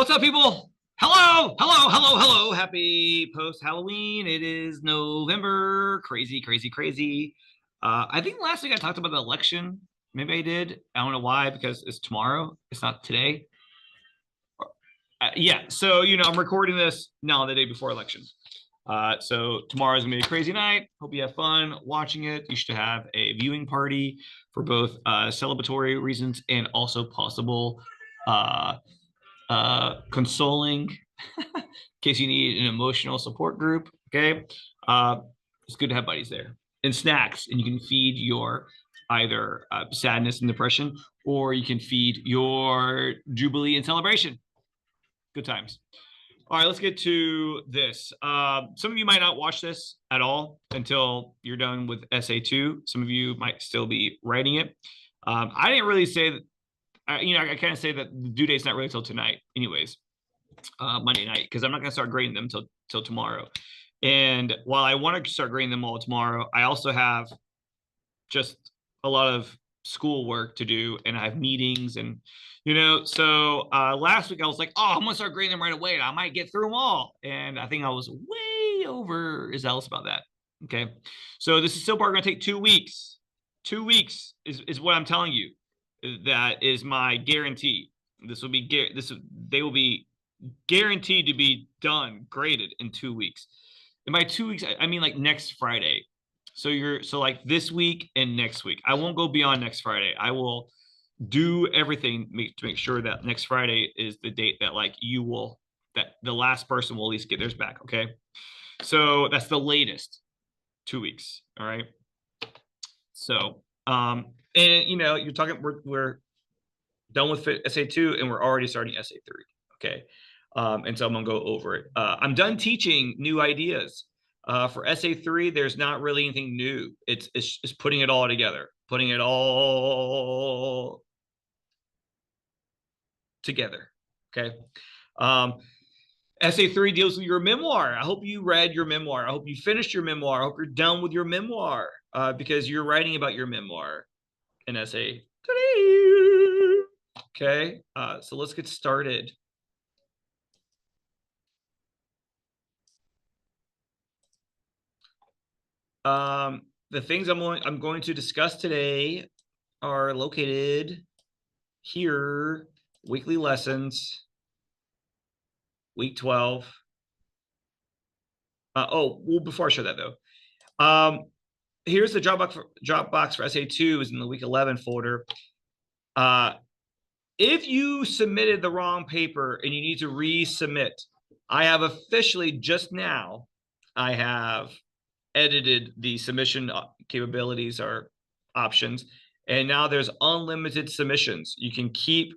What's up, people? Hello, hello, hello, hello. Happy post-Halloween. It is November. Crazy, crazy, crazy. I think last week I talked about the election. Maybe I did. I don't know why, because it's tomorrow. It's not today. Yeah, so, I'm recording this now the day before election. So tomorrow is gonna be a crazy night. Hope you have fun watching it. You should have a viewing party for both celebratory reasons and also possible uh, consoling in case you need an emotional support group. Okay. It's good to have buddies there and snacks, and you can feed your either sadness and depression, or you can feed your jubilee and celebration. Good times. All right, let's get to this. Some of you might not watch this at all until you're done with SA2. Some of you might still be writing it. I didn't really say that. I kind of say that the due date's not really till tonight, anyways, Monday night, because I'm not going to start grading them till tomorrow. And while I want to start grading them all tomorrow, I also have just a lot of school work to do, and I have meetings, and so last week I was like, oh, I'm gonna start grading them right away, and I might get through them all. And I think I was way over zealous about that. Okay, so this is still probably gonna take 2 weeks. 2 weeks is what I'm telling you. That is my guarantee. They will be guaranteed to be done, graded in 2 weeks. And by 2 weeks, I mean like next Friday. So like this week and next week. I won't go beyond next Friday. I will do everything to make sure that next Friday is the date that that the last person will at least get theirs back. Okay. So that's the latest 2 weeks. All right. So and you're talking we're done with SA2 and we're already starting SA3. Okay. And so I'm gonna go over it. I'm done teaching new ideas. For SA3, there's not really anything new. It's putting it all together, putting it all together. Okay. SA3 deals with your memoir. I hope you read your memoir. I hope you finished your memoir. I hope you're done with your memoir because you're writing about your memoir in SA3. Okay. So let's get started. The things I'm going to discuss today are located here. Weekly lessons, week 12. Well, before I show that though, here's the Dropbox for SA2 is in the week 11 folder. If you submitted the wrong paper and you need to resubmit, I have officially just now, I have edited the submission capabilities or options, and now there's unlimited submissions. You can keep,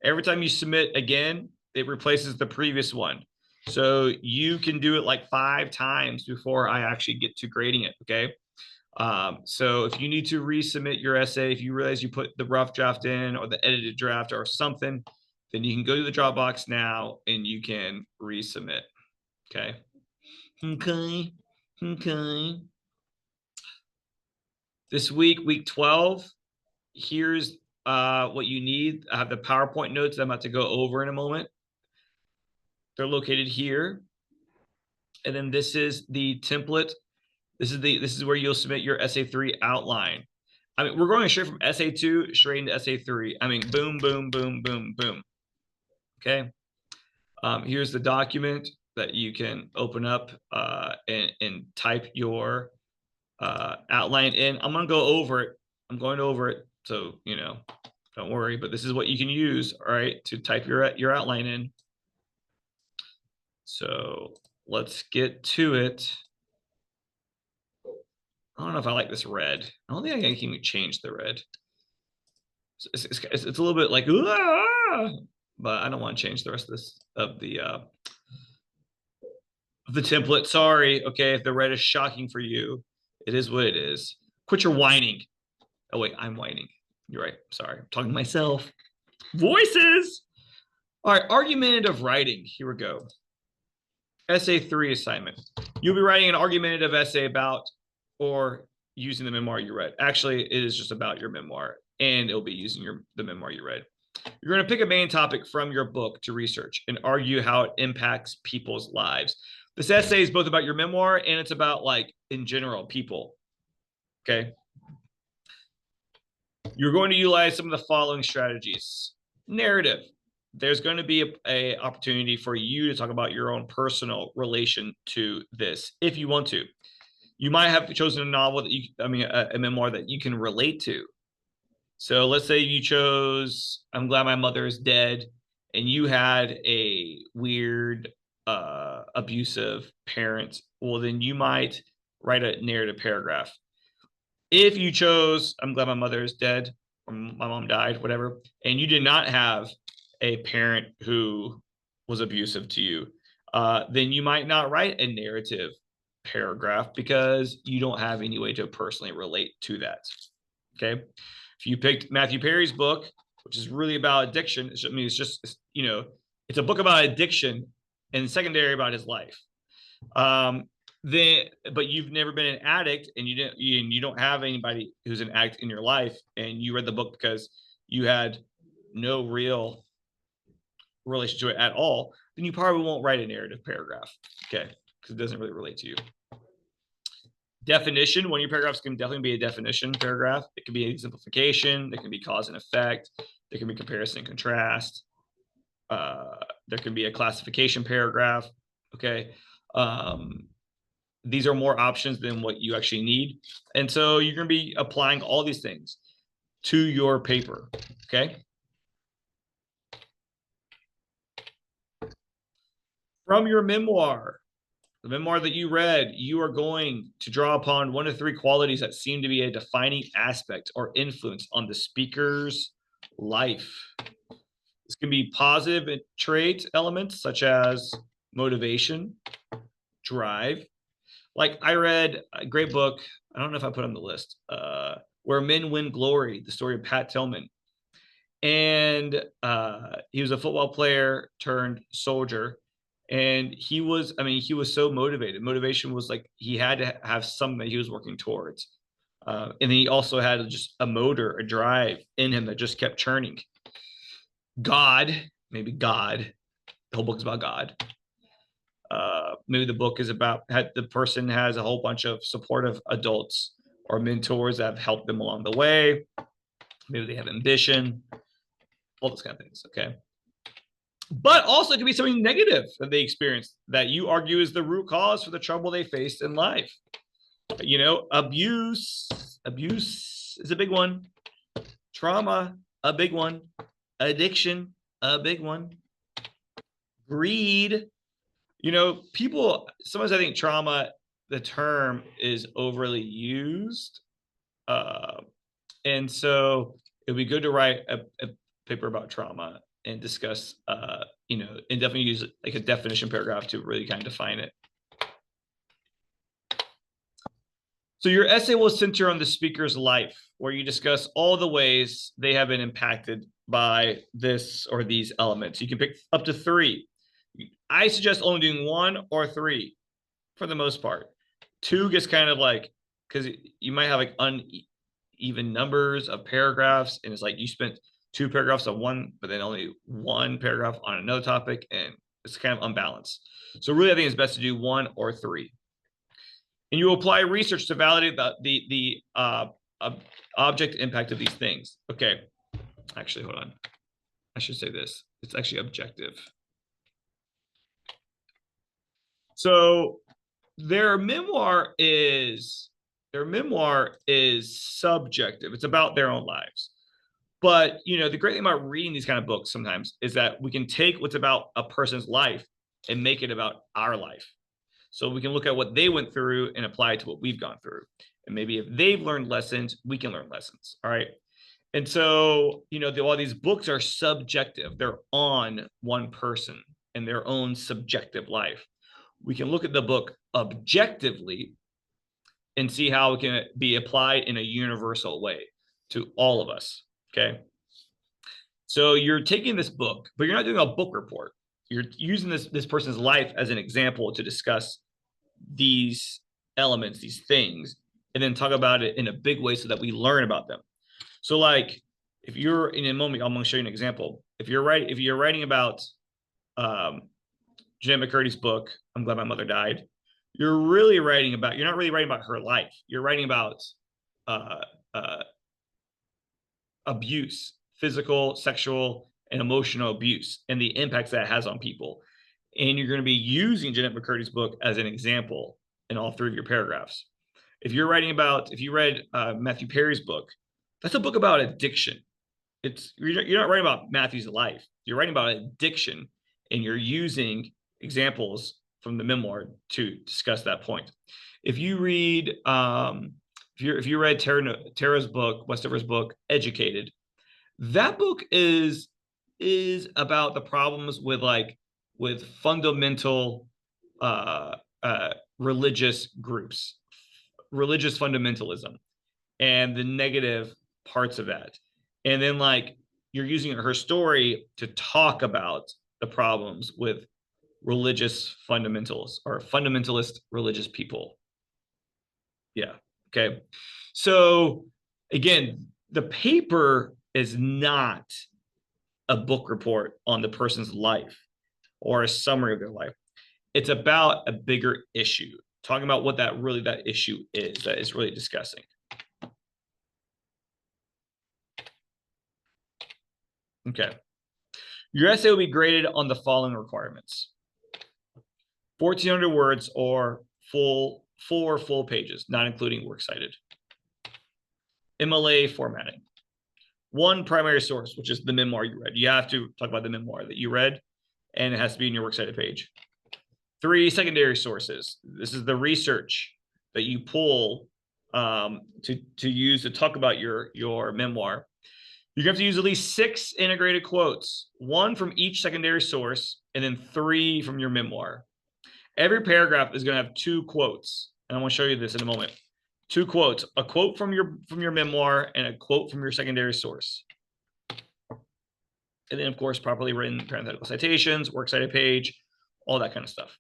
every time you submit again, it replaces the previous one. So you can do it like 5 times before I actually get to grading it, okay? So if you need to resubmit your essay, if you realize you put the rough draft in or the edited draft or something, then you can go to the Dropbox now and you can resubmit, okay? Okay. This week, week 12, here's what you need. I have the PowerPoint notes that I'm about to go over in a moment. They're located here. And then this is the template. This is where you'll submit your SA3 outline. I mean, we're going straight from SA2 straight into SA3. I mean, boom, boom, boom, boom, boom. Okay. Here's the document that you can open up and type your outline in. I'm going to go over it. I'm going over it. So, don't worry, but this is what you can use, all right, to type your outline in. So let's get to it. I don't know if I like this red. I don't think I can even change the red. It's a little bit like, but I don't want to change the rest of this of the template. Sorry. Okay, if the red is shocking for you, it is what it is. Quit your whining. Oh wait, I'm whining. You're right. Sorry, I'm talking to myself. Voices. All right, argumentative writing. Here we go. SA3 assignment. You'll be writing an argumentative essay about or using the memoir you read. Actually, it is just about your memoir, and it'll be using the memoir you read. You're going to pick a main topic from your book to research and argue how it impacts people's lives. This essay is both about your memoir and it's about, like, in general, people. Okay. You're going to utilize some of the following strategies. Narrative. There's going to be a opportunity for you to talk about your own personal relation to this if you want to. You might have chosen a novel that a memoir that you can relate to. So let's say you chose I'm Glad My Mother Is Dead, and you had a weird, abusive parent. Well, then you might write a narrative paragraph. If you chose I'm Glad My Mother Is Dead, or My Mom Died, whatever, and you did not have a parent who was abusive to you, then you might not write a narrative paragraph because you don't have any way to personally relate to that. Okay. If you picked Matthew Perry's book, which is really about addiction, it's just, it's a book about addiction and secondary about his life. But you've never been an addict and you don't have anybody who's an addict in your life, and you read the book because you had no real relation to it at all, then you probably won't write a narrative paragraph. Okay. Because it doesn't really relate to you. Definition. One of your paragraphs can definitely be a definition paragraph. It can be a exemplification. There can be cause and effect. There can be comparison and contrast. There can be a classification paragraph. Okay. These are more options than what you actually need. And so you're going to be applying all these things to your paper. Okay. From your memoir, the memoir that you read, you are going to draw upon one of three qualities that seem to be a defining aspect or influence on the speaker's life. This can be positive trait elements such as motivation, drive. Like, I read a great book, I don't know if I put on the list, Where Men Win Glory, the story of Pat Tillman. And he was a football player turned soldier. And he was so motivated. Motivation was like he had to have something that he was working towards. And he also had just a motor, a drive in him that just kept churning. Maybe God. The whole book is about God. Maybe the book is about the person has a whole bunch of supportive adults or mentors that have helped them along the way. Maybe they have ambition, all those kind of things. Okay. But also it could be something negative that they experienced that you argue is the root cause for the trouble they faced in life. Abuse is a big one. Trauma, a big one. Addiction, a big one. Greed. People, sometimes I think trauma, the term is overly used. And so it'd be good to write a paper about trauma and discuss, and definitely use like a definition paragraph to really kind of define it. So your essay will center on the speaker's life, where you discuss all the ways they have been impacted by this or these elements. You can pick up to 3. I suggest only doing 1 or 3 for the most part. 2 gets kind of like, because you might have like uneven numbers of paragraphs, and it's like you spent 2 paragraphs on one, but then only 1 paragraph on another topic, and it's kind of unbalanced. So really, I think it's best to do 1 or 3. And you apply research to validate the object impact of these things. Okay, actually, hold on. I should say this. It's actually objective. So their memoir is subjective. It's about their own lives. But, the great thing about reading these kind of books sometimes is that we can take what's about a person's life and make it about our life. So we can look at what they went through and apply it to what we've gone through. And maybe if they've learned lessons, we can learn lessons. All right. And so, all these books are subjective. They're on one person and their own subjective life. We can look at the book objectively and see how it can be applied in a universal way to all of us. Okay. So you're taking this book, but you're not doing a book report. You're using this person's life as an example to discuss these elements, these things, and then talk about it in a big way so that we learn about them. So like if you're in a moment, I'm going to show you an example. If you're writing about Jenna McCurdy's book, I'm Glad My Mother Died, you're not really writing about her life. You're writing about uh, uh, abuse, physical, sexual, and emotional abuse, and the impacts that has on people. And you're going to be using Jeanette McCurdy's book as an example in all three of your paragraphs. If you read Matthew Perry's book, that's a book about addiction. You're not writing about Matthew's life. You're writing about addiction, and you're using examples from the memoir to discuss that point. If you read if you read Tara's book, Westover's book, Educated, that book is about the problems with fundamental religious groups, religious fundamentalism, and the negative parts of that. And then you're using her story to talk about the problems with religious fundamentals or fundamentalist religious people. Yeah. Okay. So again, the paper is not a book report on the person's life or a summary of their life. It's about a bigger issue, talking about what that issue is that is really discussing. Okay. Your essay will be graded on the following requirements: 1,400 words or four full pages, not including works cited. MLA formatting. 1 primary source, which is the memoir you read. You have to talk about the memoir that you read, and it has to be in your works cited page. 3 secondary sources. This is the research that you pull to use to talk about your memoir. You're going to have to use at least 6 integrated quotes, 1 from each secondary source, and then 3 from your memoir. Every paragraph is going to have 2 quotes, and I want to show you this in a moment. 2 quotes: a quote from your memoir and a quote from your secondary source. And then, of course, properly written parenthetical citations, works cited page, all that kind of stuff.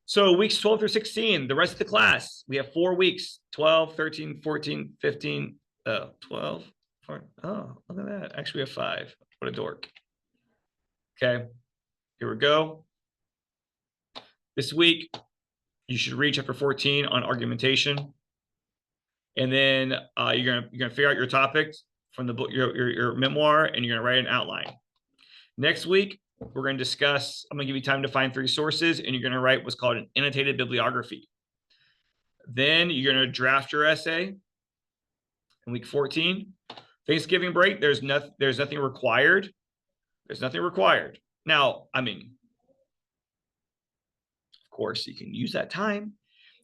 So weeks 12 through 16, the rest of the class, we have 4 weeks: 12, 13, 14, 15, 12. 14. Oh, look at that. Actually, we have 5. What a dork. Okay, here we go. This week, you should read chapter 14 on argumentation. And then you're gonna figure out your topics from the book, your memoir, and you're gonna write an outline. Next week, we're gonna discuss, I'm gonna give you time to find 3 sources, and you're gonna write what's called an annotated bibliography. Then you're gonna draft your essay in week 14. Thanksgiving break, there's nothing required. There's nothing required. Now, I mean, of course, you can use that time.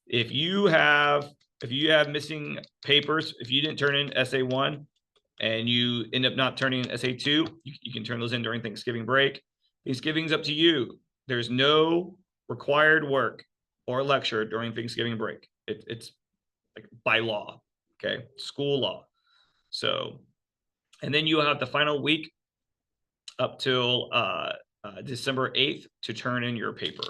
If you have missing papers, if you didn't turn in essay 1 and you end up not turning in essay 2, you can turn those in during Thanksgiving break. Thanksgiving's up to you. There's no required work or lecture during Thanksgiving break. It's like by law, okay, school law. So, and then you have the final week up till December 8th to turn in your paper.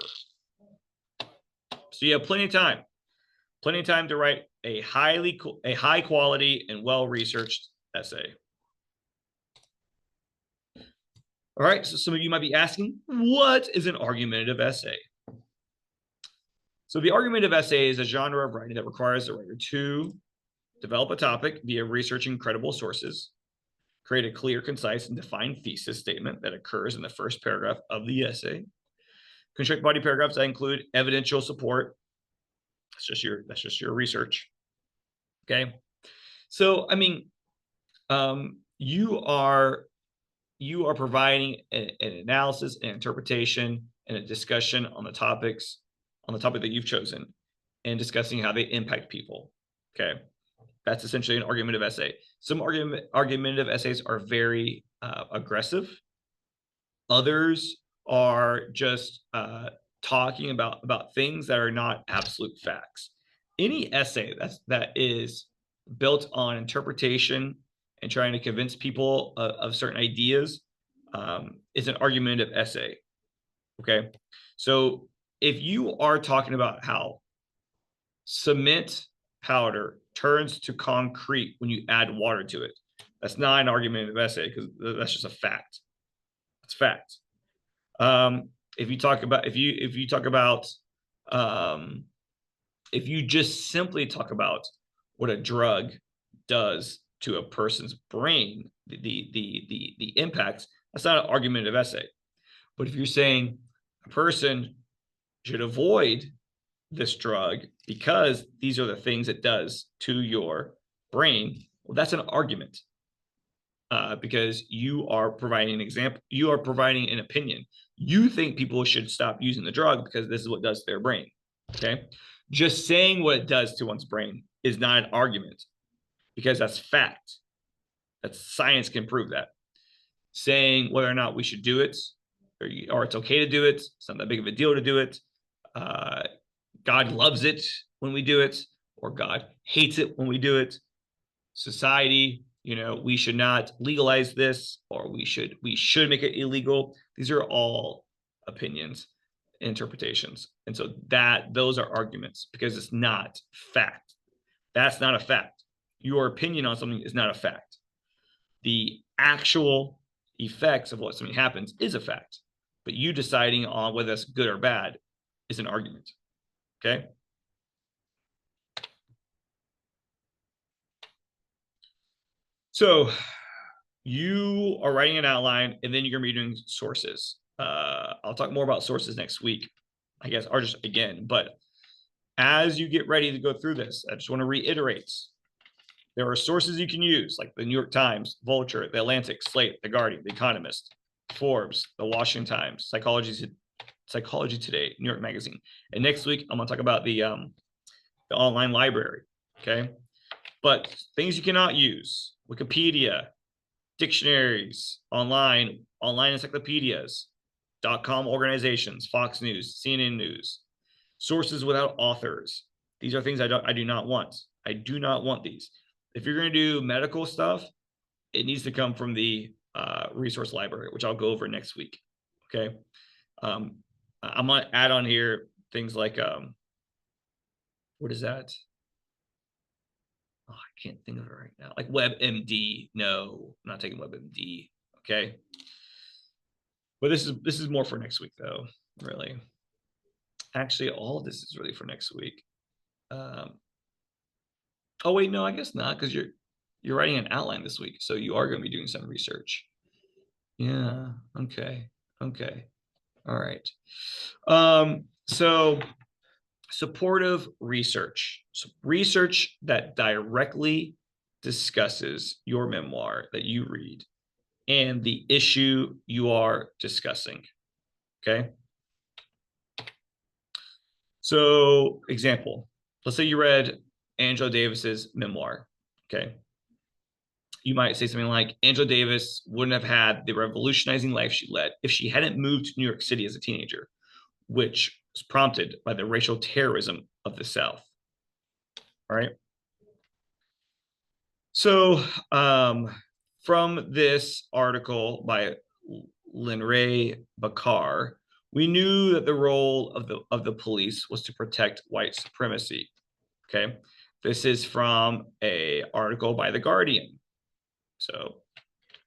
So you have plenty of time to write a high quality and well-researched essay. All right, so some of you might be asking, what is an argumentative essay? So the argumentative essay is a genre of writing that requires the writer to develop a topic via researching credible sources, create a clear, concise, and defined thesis statement that occurs in the first paragraph of the essay, construct body paragraphs that include evidential support. That's just your research. Okay. So, I mean, you are providing an analysis, an interpretation, and a discussion on the topic that you've chosen, and discussing how they impact people. Okay. That's essentially an argumentative essay. Some argumentative essays are very aggressive. Others are just talking about things that are not absolute facts. Any essay that is built on interpretation and trying to convince people of certain ideas is an argumentative essay. Okay, so if you are talking about how cement powder turns to concrete when you add water to it. That's not an argumentative essay because that's just a fact. It's fact. If you talk about if you just simply talk about what a drug does to a person's brain, the impacts, that's not an argumentative essay. But if you're saying a person should avoid this drug because these are the things it does to your brain, well, that's an argument. Because you are providing an example, you are providing an opinion. You think people should stop using the drug because this is what it does to their brain. Okay. Just saying what it does to one's brain is not an argument because that's fact. That's science can prove that. Saying whether or not we should do it or it's okay to do it, it's not that big of a deal to do it. God loves it when we do it, or God hates it when we do it. Society, we should not legalize this, or we should make it illegal. These are all opinions, interpretations. And so those are arguments because it's not fact. That's not a fact. Your opinion on something is not a fact. The actual effects of what something happens is a fact, but you deciding on whether that's good or bad is an argument. Okay. So you are writing an outline and then you're going to be doing sources. I'll talk more about sources next week, I guess, or just again, but as you get ready to go through this, I just want to reiterate, there are sources you can use like the New York Times, Vulture, the Atlantic, Slate, the Guardian, the Economist, Forbes, the Washington Times, Psychology Today, New York Magazine. And next week, I'm going to talk about the online library. Okay. But things you cannot use: Wikipedia, dictionaries, online encyclopedias, .com organizations, Fox News, CNN News, sources without authors. These are things I do not want. I do not want these. If you're going to do medical stuff, it needs to come from the resource library, which I'll go over next week. Okay. I'm going to add on here things like, what is that? Oh, I can't think of it right now. Like WebMD. No, I'm not taking WebMD. Okay. But this is more for next week though, really. Actually, all of this is really for next week. Oh wait, no, I guess not, because you're writing an outline this week, so you are going to be doing some research. Yeah. Okay. All right. So supportive research. So research that directly discusses your memoir that you read and the issue you are discussing. Okay. So example, let's say you read Angela Davis's memoir. Okay. You might say something like, Angela Davis wouldn't have had the revolutionizing life she led if she hadn't moved to New York City as a teenager, which was prompted by the racial terrorism of the South. All right. So from this article by Linray Bakar, we knew that the role of the police was to protect white supremacy. Okay. This is from an article by The Guardian. So,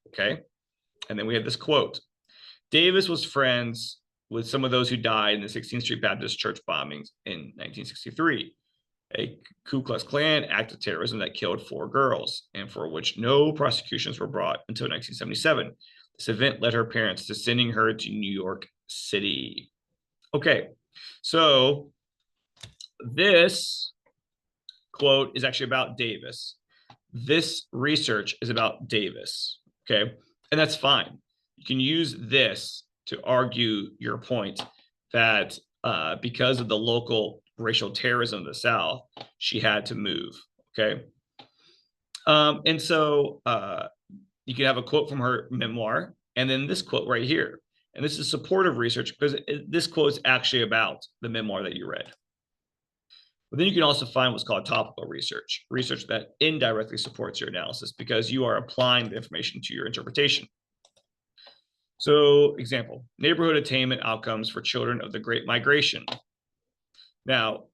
okay. And then we have this quote. Davis was friends with some of those who died in the 16th Street Baptist Church bombings in 1963, a Ku Klux Klan act of terrorism that killed 4 girls and for which no prosecutions were brought until 1977. This event led her parents to sending her to New York City. Okay, so this quote is actually about Davis. This research is about Davis, okay? And that's fine. You can use this to argue your point that because of the local racial terrorism of the South, she had to move, okay? And so you can have a quote from her memoir, and then this quote right here. And this is supportive research because this quote is actually about the memoir that you read. But then you can also find what's called topical research, research that indirectly supports your analysis because you are applying the information to your interpretation. So, example, neighborhood attainment outcomes for children of the Great Migration. Now,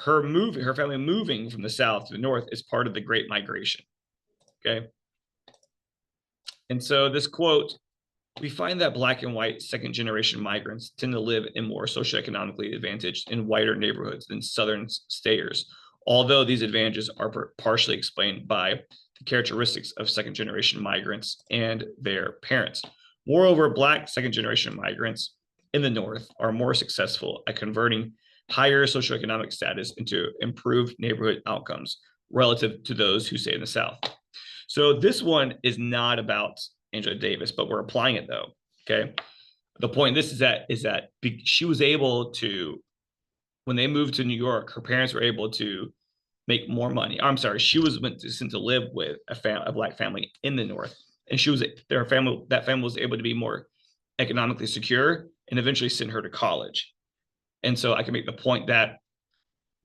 her family moving from the south to the north is part of the Great Migration. Okay. And so this quote, we find that Black and white second generation migrants tend to live in more socioeconomically advantaged and whiter neighborhoods than Southern stayers, although these advantages are partially explained by the characteristics of second generation migrants and their parents. Moreover, Black second generation migrants in the North are more successful at converting higher socioeconomic status into improved neighborhood outcomes relative to those who stay in the South. So this one is not about Angela Davis, but we're applying it though. Okay. The point of this is that she was able to, when they moved to New York, her parents were able to make more money. I'm sorry, she was went to live with a Black family in the North, and that family was able to be more economically secure and eventually send her to college. And so I can make the point that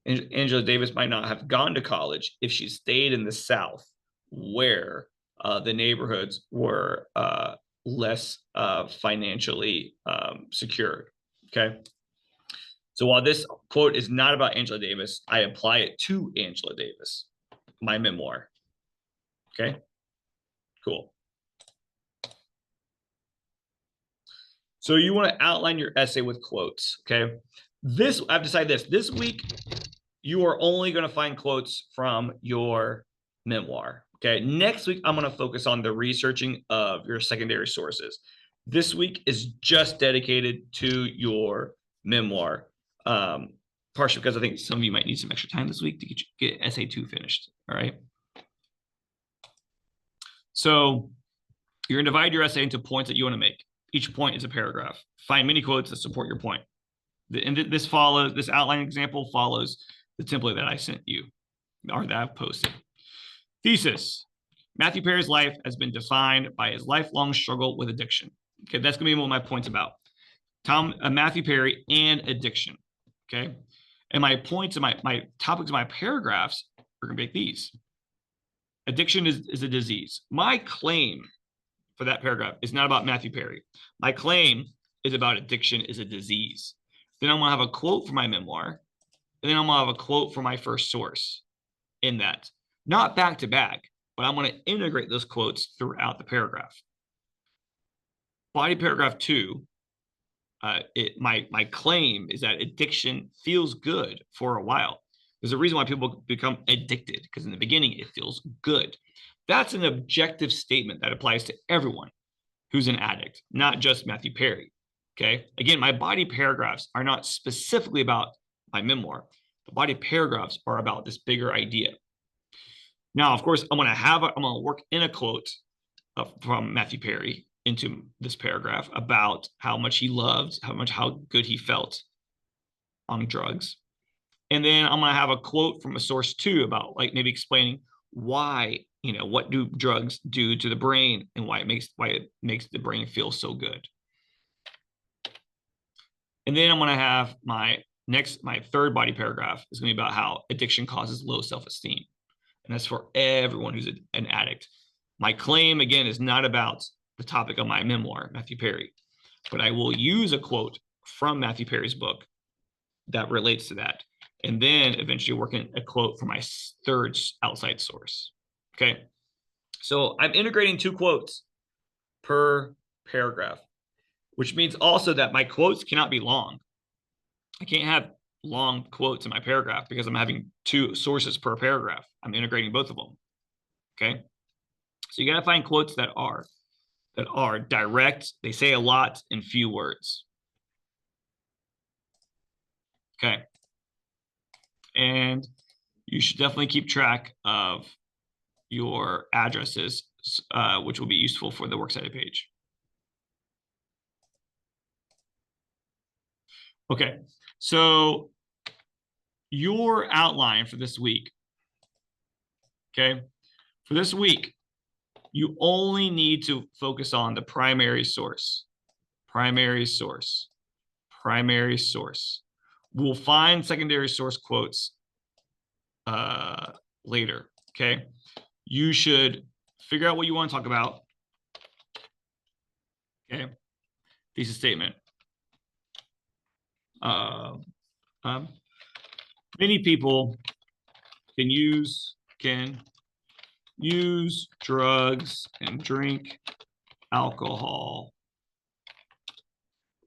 Angela Davis might not have gone to college if she stayed in the South, where the neighborhoods were less financially secured. Okay. So while this quote is not about Angela Davis, I apply it to Angela Davis, my memoir. Okay. Cool. So you want to outline your essay with quotes. Okay. I've decided this week, you are only going to find quotes from your memoir. Okay. Next week, I'm going to focus on the researching of your secondary sources. This week is just dedicated to your memoir, partially because I think some of you might need some extra time this week to get essay 2 finished. All right. So you're going to divide your essay into points that you want to make. Each point is a paragraph. Find many quotes that support your point. This outline example follows the template that I sent you or that I've posted. Thesis. Matthew Perry's life has been defined by his lifelong struggle with addiction. Okay, that's going to be one of my points about Matthew Perry and addiction. Okay, and my points and my topics of my paragraphs are going to be these. Addiction is a disease. My claim for that paragraph is not about Matthew Perry. My claim is about addiction is a disease. Then I'm going to have a quote for my memoir, and then I'm going to have a quote for my first source in that. Not back to back, but I'm going to integrate those quotes throughout the paragraph. Body paragraph 2, my claim is that addiction feels good for a while. There's a reason why people become addicted, because in the beginning it feels good. That's an objective statement that applies to everyone who's an addict, not just Matthew Perry. Okay. Again, my body paragraphs are not specifically about my memoir. The body paragraphs are about this bigger idea. Now, of course, I'm going to work in a quote from Matthew Perry into this paragraph about how much he loved, how good he felt on drugs. And then I'm going to have a quote from a source too about like maybe explaining why, what do drugs do to the brain and why it makes the brain feel so good. And then I'm going to have my third body paragraph is going to be about how addiction causes low self-esteem. And that's for everyone who's an addict. My claim, again, is not about the topic of my memoir, Matthew Perry, but I will use a quote from Matthew Perry's book that relates to that. And then eventually work in a quote from my third outside source. Okay. So I'm integrating 2 quotes per paragraph, which means also that my quotes cannot be long. I can't have long quotes in my paragraph because I'm having 2 sources per paragraph. I'm integrating both of them. Okay. So you got to find quotes that are direct. They say a lot in few words. Okay. And you should definitely keep track of your addresses, which will be useful for the works cited page. Okay, so your outline for this week, okay? For this week, you only need to focus on the primary source. Primary source. Primary source. We'll find secondary source quotes later, okay? You should figure out what you want to talk about. Okay, thesis statement. Many people can use drugs and drink alcohol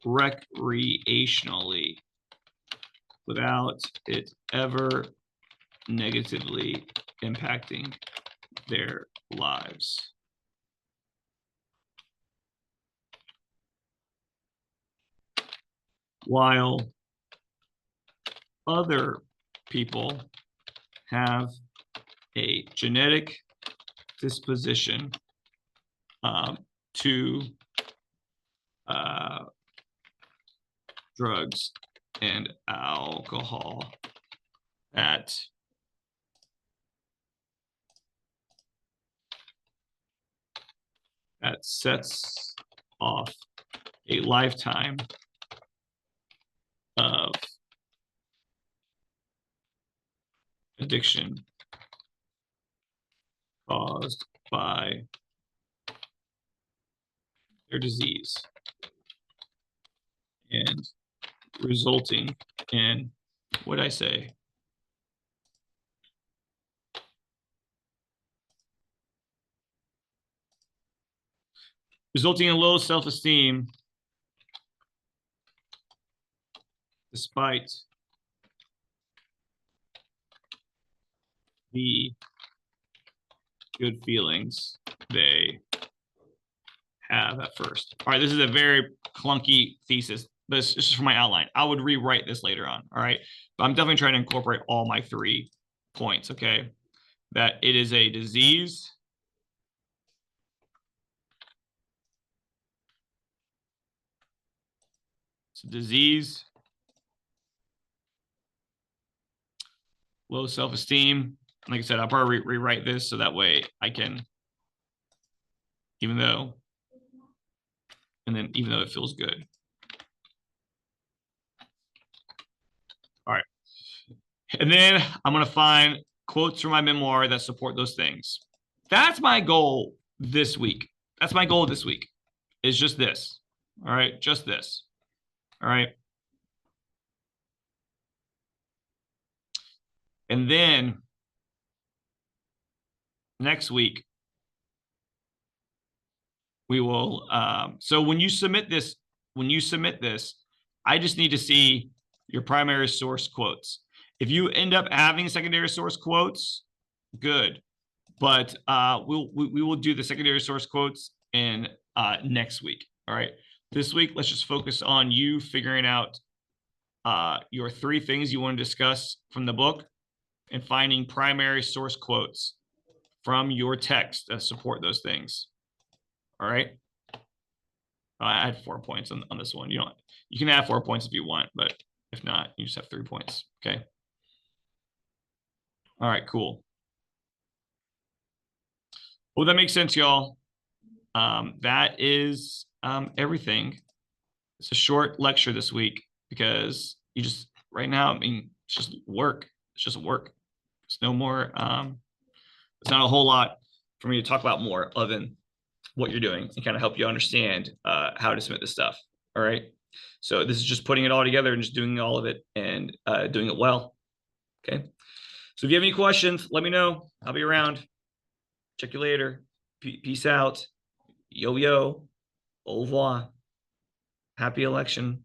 recreationally without it ever negatively impacting their lives. While other people have a genetic disposition to drugs and alcohol that sets off a lifetime of addiction caused by their disease and resulting in, what I say, resulting in low self-esteem despite the good feelings they have at first. All right, this is a very clunky thesis. This is just for my outline. I would rewrite this later on. All right, but I'm definitely trying to incorporate all my 3 points. Okay, that it is a disease. It's a disease. Low self-esteem. Like I said, I'll probably rewrite this so that way I can, even though it feels good. All right. And then I'm going to find quotes from my memoir that support those things. That's my goal this week. That's my goal this week, is just this. All right. Just this. All right. And then next week, we will, so when you submit this, I just need to see your primary source quotes. If you end up having secondary source quotes, good. But we will do the secondary source quotes in next week. All right. This week, let's just focus on you figuring out your 3 things you want to discuss from the book and finding primary source quotes from your text that support those things. All right. I had 4 points on this one. You can add 4 points if you want, but if not, you just have 3 points. Okay. All right, cool. Well, that makes sense, y'all. That is everything. It's a short lecture this week because you just, right now, I mean, it's just work. It's just work. It's no more, it's not a whole lot for me to talk about more other than what you're doing and kind of help you understand how to submit this stuff. All right. So this is just putting it all together and just doing all of it and doing it well. Okay. So if you have any questions, let me know. I'll be around. Check you later. Peace out. Yo, yo. Au revoir. Happy election.